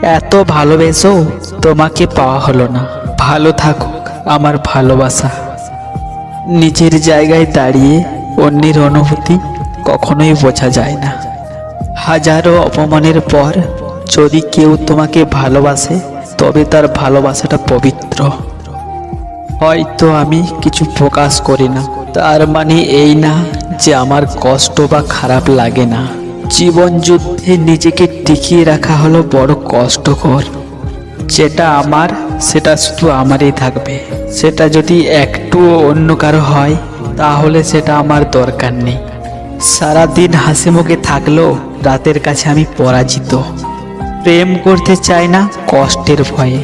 এত ভালোবেসো তোমাকে পাওয়া হলো না। ভালো থাকুক আমার ভালোবাসা। নিজের জায়গায় দাঁড়িয়ে অন্যের অনুভূতি কখনোই বোঝা যায় না। হাজারো অপমানের পর যদি কেউ তোমাকে ভালোবাসে তবে তার ভালোবাসাটা পবিত্র। হয়তো আমি কিছু প্রকাশ করি না, তার মানে এই না যে আমার কষ্ট বা খারাপ লাগে না। জীবন যুদ্ধে নিজেকে টিকিয়ে রাখা হলো বড় কষ্টকর। যেটা আমার সেটা শুধু আমারই থাকবে। সেটা যদি একটু অন্য কারো হয় তাহলে সেটা আমার দরকার নেই। সারাদিন হাসি মুখে থাকলেও রাতের কাছে আমি পরাজিত। প্রেম করতে চাই না কষ্টের ভয়ে,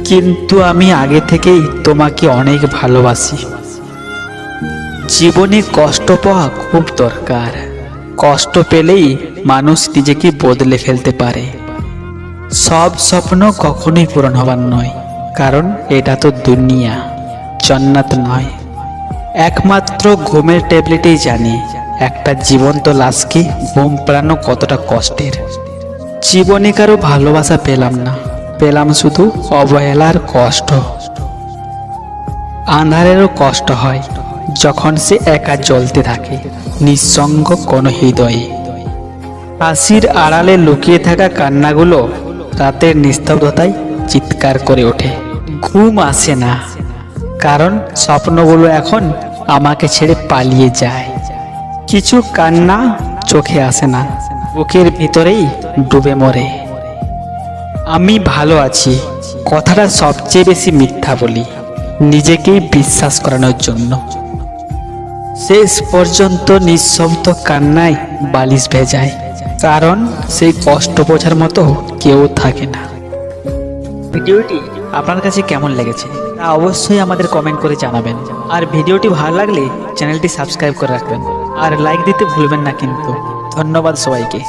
কিন্তু আমি আগে থেকেই তোমাকে অনেক ভালোবাসি। জীবনে কষ্ট পাওয়া খুব দরকার। কষ্ট পেলেই মানুষ নিজেকে বদলে ফেলতে পারে। সব স্বপ্ন কখনোই পূরণ হবার নয়, কারণ এটা তো দুনিয়া, জান্নাত নয়। একমাত্র ঘুমের ট্যাবলেটেই জানি একটা জীবন্ত লাশকে ঘুম পাড়ানো কতটা কষ্টের। জীবনে কারো ভালোবাসা পেলাম না, পেলাম শুধু অবহেলার কষ্ট। আঁধারেরও কষ্ট হয় যখন সে একা জ্বলতে থাকে নিঃসঙ্গ কোনো হৃদয়ে। হাসির আড়ালে লুকিয়ে থাকা কান্নাগুলো রাতের নিস্তব্ধতায় চিৎকার করে ওঠে। ঘুম আসে না, কারণ স্বপ্নগুলো এখন আমাকে ছেড়ে পালিয়ে যায়। কিছু কান্না চোখে আসে না, বুকের ভিতরেই ডুবে মরে। আমি ভালো আছি কথাটা সবচেয়ে বেশি মিথ্যা বলি, নিজেকেই বিশ্বাস করানোর জন্য। শেষ পর্যন্ত নিঃশব্দ কান্নায় বালিশ ভেজায়, কারণ সেই কষ্ট বোঝার মতো কেউ থাকে না। ভিডিওটি আপনার কাছে কেমন লেগেছে তা অবশ্যই আমাদের কমেন্ট করে জানাবেন। আর ভিডিওটি ভালো লাগলে চ্যানেলটি সাবস্ক্রাইব করে রাখবেন আর লাইক দিতে ভুলবেন না কিন্তু। ধন্যবাদ সবাইকে।